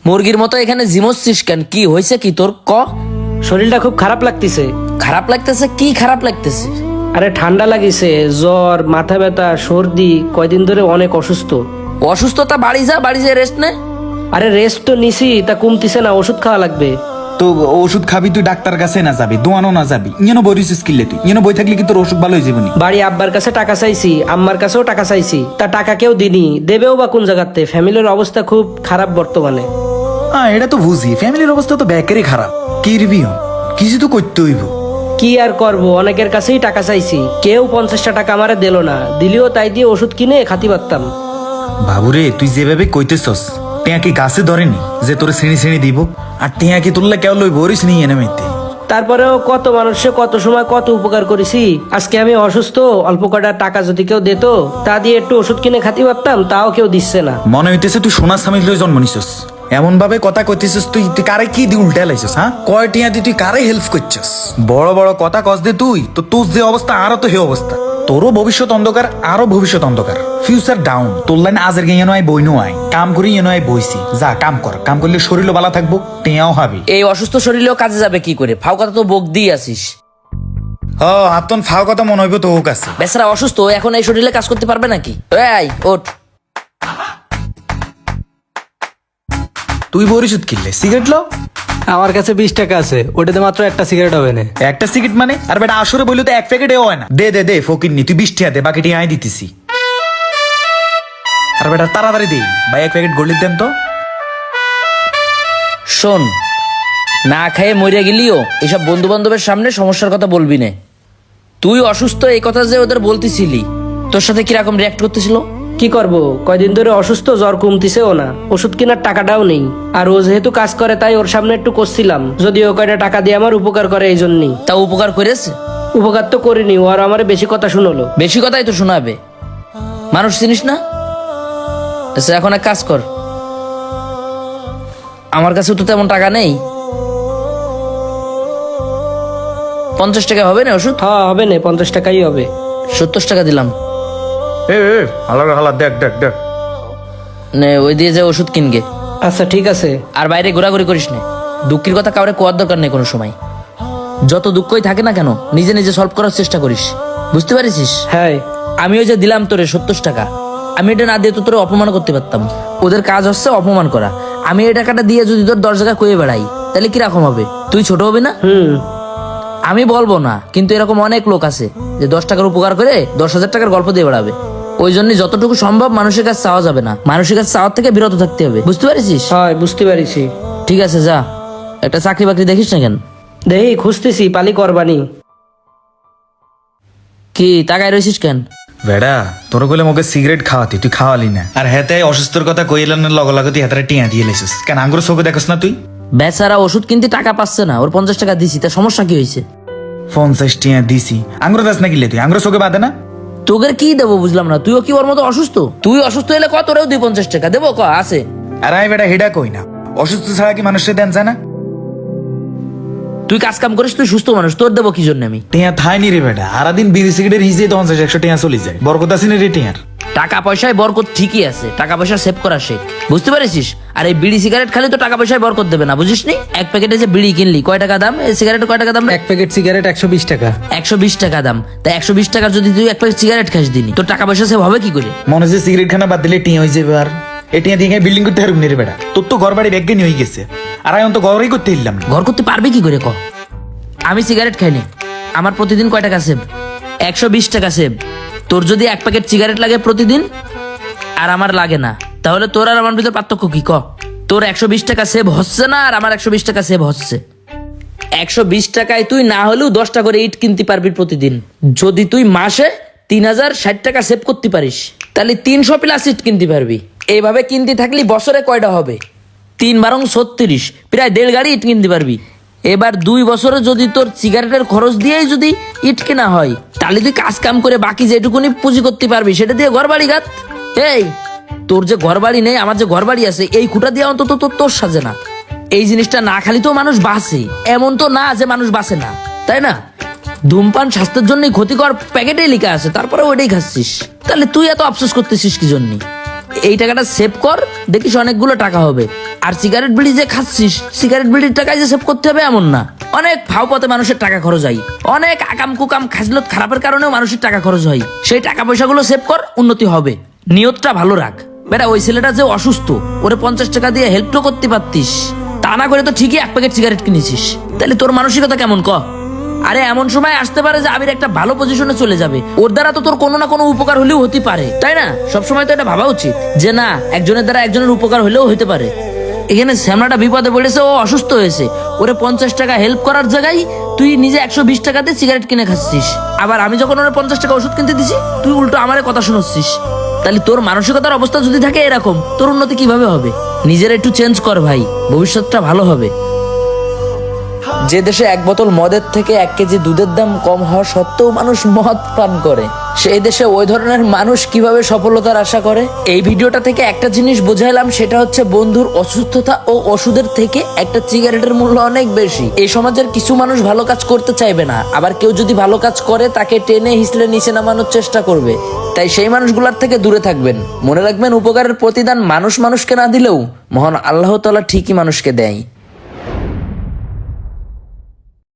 মুরগির মতো এখানে জিমোচ্ছিস কেন? কি হয়েছে কি তোর ক? শরীরটা খুব খারাপ লাগতেছে। খারাপ লাগতেছে? কি খারাপ লাগতেছে? আরে ঠান্ডা লাগিছে, জ্বর, মাথা ব্যথা, সর্দি, কয়দিন ধরে অনেক অসুস্থ। অসুস্থতা বাড়ি যা, বাড়ি যা রেস্ট নে। আরে রেস্ট তো নিছি, তা কমতিছে না, ওষুধ খাওয়া লাগবে। তো ওষুধ খাবি তুই ডাক্তার কাছে না যাবি, দোয়ানো না যাবি, ইয়েনো বই রইছিস কিনলে তুই ইয়েনো বই থাকলে কি তোর অসুখ ভালো হয়ে যাবনি? বাড়ি আব্বার কাছে টাকা চাইছি, আম্মার কাছেও টাকা চাইছি, তা টাকা কেউ দিনি, দেবেও বা কোন জায়গাতে? ফ্যামিলির অবস্থা খুব খারাপ বর্তমানে। হ্যাঁ এটা তো বুঝি, ফ্যামিলির অবস্থা তো ব্যাকেরই খারাপ। কি রিবি হন, কিছু তো করতে হইব। কি আর করব, অনেকের কাছেই টাকা চাইছি, কেউ 50টা টাকা আমারে দিল না, দিলেও তাই দিয়ে ওষুধ কিনে খাতি পারতাম। বাবুরে তুই যেভাবে কইতেছস, টেয়া কি গাছে ধরেনি যে তোর শ্রেণী শ্রেণী দিব? আর টেয়া কি তুললে কেউ লই বরিস নি এনে মাইতে? তারপরেও কত মানুষে কত সময় কত উপকার করেছি। আজকে আমি অসুস্থ, অল্প কটা টাকা যদি কেউ দিত, তা দিয়ে একটু ওষুধ কিনে খাতি পারতাম, তাও কেউ দিচ্ছে না। মনে হইতেছে তুই সোনার স্বামী লই জন্ম নিছস। এমন ভাবে কথা কইতেছিস, তুই তুই কারে কি দি উল্টা লাইছস? হ্যাঁ কয় টিয়া দি তুই কারে হেল্প করছস? বড় বড় কথা কস দে তুই, তো তোর যে অবস্থা আরো তো হে অবস্থা। তোরও ভবিষ্যৎ অন্ধকার, আরো ভবিষ্যৎ অন্ধকার, ফিউচার ডাউন। তোর লাইন আজের গিয়ে নয় বই নয়, কাম করি নয় বইছি। যা কাম কর, কাম করলে শরীরও ভালো থাকবো, টেয়াও হাবি। এই অসুস্থ শরীরেও কাজে যাবে কি করে? ফাও কথা তো বক দিয়ে আসিস। হ আপন ফাও কথা মনে হইব তো ও কাছে। বেচারা অসুস্থ, এখন এই শরীরে কাজ করতে পারবে নাকি? এই ওঠ। তুই বরিশোধ কিনলে সিগারেট লো? আমার কাছে 20 টাকা আছে, ওটাতে মাত্র একটা সিগারেট হবে না। একটা সিগারেট মানে? আর বেটা আসরে বললো তো এক প্যাকেট হয় না। দে দে দে ফকির নি, তুই 20 টাকা দে, বাকি টিয়া আই দিতেছি। আর বেটা তাড়াতাড়ি দে ভাই, এক প্যাকেট গোল্ডের দেন তো। শোন, না খেয়ে মরিয়া গেলিও এসব বন্ধু বান্ধবের সামনে সমস্যার কথা বলবি না। তুই অসুস্থ এই কথা যে ওদের বলতেছিলি, তোর সাথে কিরকম রিয়াক্ট করতেছিল? কি করব, কয়দিন ধরে অসুস্থ, জ্বর কমতিছেও না, ওষুধ কেনার টাকাটাও নেই। আর ও যেহেতু কাজ করে তাই ওর সামনে একটু করছিলাম, যদি ও কয়টা টাকা দিয়ে আমার উপকার করে এই জন্যই। তা উপকার করেছে? উপকার তো করিনি, ও আর আমার বেশি কথা শুনলো। বেশি কথাই তো শোনাবে, মানুষ চিনিস না? আচ্ছা এখন এক কাজ কর, আমার কাছে তো তেমন টাকা নেই, 50 টাকা হবে না ওষুধ? হ্যাঁ হবে না, 50 টাকাই হবে। 70 টাকা দিলাম, হালা দেখ দেখ দেখ। নে ওই দিয়ে যে ওষুধ কিনগে। আচ্ছা ঠিক আছে। আর বাইরে ঘোরাঘুরি করিস না, দুঃখের কথা কাউরে কোয়ার দরকার নেই কোনো সময়। যত দুঃখই থাকে না কেন, নিজে নিজে সলভ করার চেষ্টা করিস, বুঝতে পারিস? হ্যাঁ আমি ওই যে দিলাম তোরে 70 টাকা, আমি এটা না দিয়ে তো তোরে অপমান করতে পারতাম। ওদের কাজ হচ্ছে অপমান করা, আমি এই টাকাটা দিয়ে যদি তোর 10 টাকা কয়ে বেড়াই তাহলে কিরকম হবে? তুই ছোট হবে না? আমি বলবো না, কিন্তু এরকম অনেক লোক আছে যে 10 টাকার উপকার করে 10,000 টাকার গল্প দিয়ে বেড়াবে। ওই জন্য যতটুকু সম্ভব মানুষের কাছে চাওয়া যাবে না, মানুষের কাছে চাওয়ার থেকে বিরত থাকতে হবে, বুঝতে পারিস? হয় বুঝতে পারিছি। ঠিক আছে যা, একটা চাকরি বাকরি দেখিস না কেন? দেখি খুঁজতেছি, পালি করবানি। কি তাকায় রয়েছিস কেন? বেড়া তোর কইলে মোকে সিগারেট খাওয়াতি, তুই খাওয়ালি না। আর হেতে অসুস্থর কথা কইলেন না, লগ লগে তুই হাতারে টিয়া দিয়ে লেছিস কেন? আঙ্গুর চোখে দেখছ না তুই? বেচারা ওষুধ কিনতে টাকা পাচ্ছে না, ওর 50 টাকা দিছি, তার সমস্যা কি হয়েছে? 50 টিয়া দিছি, আঙ্গুর দাস না কিলে তুই? আঙ্গুর চোখে বাদে না? তোকে কি দেবো বুঝলাম না, তুইও কি ওর মতো অসুস্থ? তুই অসুস্থ হলে কত রেও 50 টাকা দেবো, ক আছে? আর আই বেটা হেডা কই না, অসুস্থ ছাড়া কি মানুষের দেন যায় না? তুই কাজ কাম করিস, তুই সুস্থ মানুষ, তোর দেবো কি জন্য আমি? টিয়া থাইনি রে বেটা, সারাদিন বিড়ি সিগারেটের হিসেবে 50-100 টিয়া চলে যায়। বরকত আছে না রে টিয়ার? টাকা পয়সায় বরকত ঠিকই আছে, টাকা পয়সা সেভ করা শেখ, বুঝতে পারিস? আর এই বিড়ি সিগারেট খালি তো টাকা পয়সায় বরকত দেবে না, বুঝিস নি? এক প্যাকেটে যে বিড়ি কিনলি কয় টাকা দাম, এই সিগারেট কয় টাকা দাম? এক প্যাকেট সিগারেট 120 টাকা। 120 টাকা দাম। তাই 120 টাকার যদি তুই এক প্যাকেট সিগারেট খাস দিনি, তোর টাকা পয়সা সেভ হবে কি করে? মনে হচ্ছে সিগারেট খানা বাদ দিলে টিয়া হয়ে যাবে। আর এ টিয়া দিয়ে বিল্ডিং করতে পারবি না রে বেটা, তোর তো ঘর বাড়ি ব্যাগনি হয়ে গেছে। আর আমি তো ঘরই করতে ইল্লাম না। ঘর করতে পারবি কি করে ক? আমি সিগারেট খাইনি, আমার প্রতিদিন কয় টাকা সেভ? 120 টাকা সেভ। তোর যদি এক প্যাকেট সিগারেট লাগে প্রতিদিন আর আমার লাগে না, তাহলে তোর আর আমার ভিতর পার্থক্য কি ক? তোর 120 টাকা সেভ হচ্ছে না, আর আমার 120 টাকা সেভ হচ্ছে। 120 টাকায় তুই না হলেও 10টা করে ইট কিনতে পারবি প্রতিদিন। যদি তুই মাসে 3060 টাকা সেভ করতে পারিস, তাহলে 300 প্লাস ইট কিনতে পারবি। এইভাবে কিনতে থাকলে বছরে কয়টা হবে? 3 বারং 36, প্রায় 1.5 গাড়ি ইট কিনতে পারবি। এবার 2 বছরে যদি তোর সিগারেটের খরচ দিয়েই যদি ইট কেনা হয়, তাহলে তুই কাজ কাম করে বাকি যেটুকুনি পুঁজি করতে পারবি সেটা দিয়ে ঘর বাড়ি গাত। এই তোর যে ঘর বাড়ি নেই, আমার যে ঘর বাড়ি আছে, এই খুঁটা দিয়ে অন্তত তোর সাজে না। এই জিনিসটা না খালি তো মানুষ বাঁচে, এমন তো না যে মানুষ বাঁচে না, তাই না? ধূমপান স্বাস্থ্যের জন্যই ক্ষতিকর প্যাকেটেই লেখা আছে, তারপরে ওইটাই খাচ্ছিস, তাহলে তুই এত আফসোস করতেছিস কি জন্য? এই টাকাটা সেভ কর, দেখিস অনেকগুলো টাকা হবে। আর সিগারেট বিড়ি যে খাচ্ছিস, সিগারেট বিড়ির টাকায় যে সেভ করতে হবে এমন না। অনেক ফাও পথে মানুষের টাকা খরচ হয়, অনেক আকাম কুকাম খাজলত খারাপের কারণেও মানুষের টাকা খরচ হয়। সেই টাকা পয়সাগুলো সেভ কর, উন্নতি হবে। নিয়তটা ভালো রাখ বেটা। ওই ছেলেটা যে অসুস্থ, ওরে 50 টাকা দিয়ে হেল্প তো করতে পারতিস, তা না করে তো ঠিকই 1 প্যাকেট সিগারেট কিনেছিস। তাহলে তোর মানসিকতা কেমন ক? আরে এমন সময় আসতে পারে যে আবির একটা ভালো পজিশনে চলে যাবে, ওর দ্বারা তো তোর কোনো না কোনো উপকার হলেও হতে পারে, তাই না? সবসময় তো এটা ভাবা উচিত যে না, একজনের দ্বারা একজনের উপকার হলেও হতে পারে। এখানে শ্যামলাটা বিপদে পড়েছে, ও অসুস্থ হয়েছে, ওরে 50 টাকা হেল্প করার জায়গায় তুই নিজে 120 টাকাতে সিগারেট কিনে খাচ্ছিস। আবার আমি যখন ওরে 50 টাকা ওষুধ কিনতে দিছি, তুই উল্টো আমারে কথা শোনাচ্ছিস। তাহলে তোর মানসিকতার অবস্থা যদি থাকে এরকম, তোর উন্নতি কিভাবে হবে? নিজের একটু চেঞ্জ কর ভাই, ভবিষ্যৎটা ভালো হবে। যে দেশে 1 বোতল মদের থেকে 1 কেজি দুধের দাম কম হওয়া সত্ত্বেও মানুষ মদ পান করে, সেই দেশে ওই ধরনের মানুষ কিভাবে সফলতার আশা করে? এই ভিডিওটা থেকে একটা জিনিস বোঝাইলাম, সেটা হচ্ছে বন্ধুর অসুস্থতা ও ওষুধের থেকে একটা সিগারেটের মূল্য অনেক বেশি। এই সমাজের কিছু মানুষ ভালো কাজ করতে চাইবে না, আবার কেউ যদি ভালো কাজ করে তাকে টেনে হিসলে নিচে নামানোর চেষ্টা করবে। তাই সেই মানুষগুলোর থেকে দূরে থাকবেন। মনে রাখবেন, উপকারের প্রতিদান মানুষ মানুষকে না দিলেও মহান আল্লাহ তাআলা ঠিকই মানুষকে দেয়।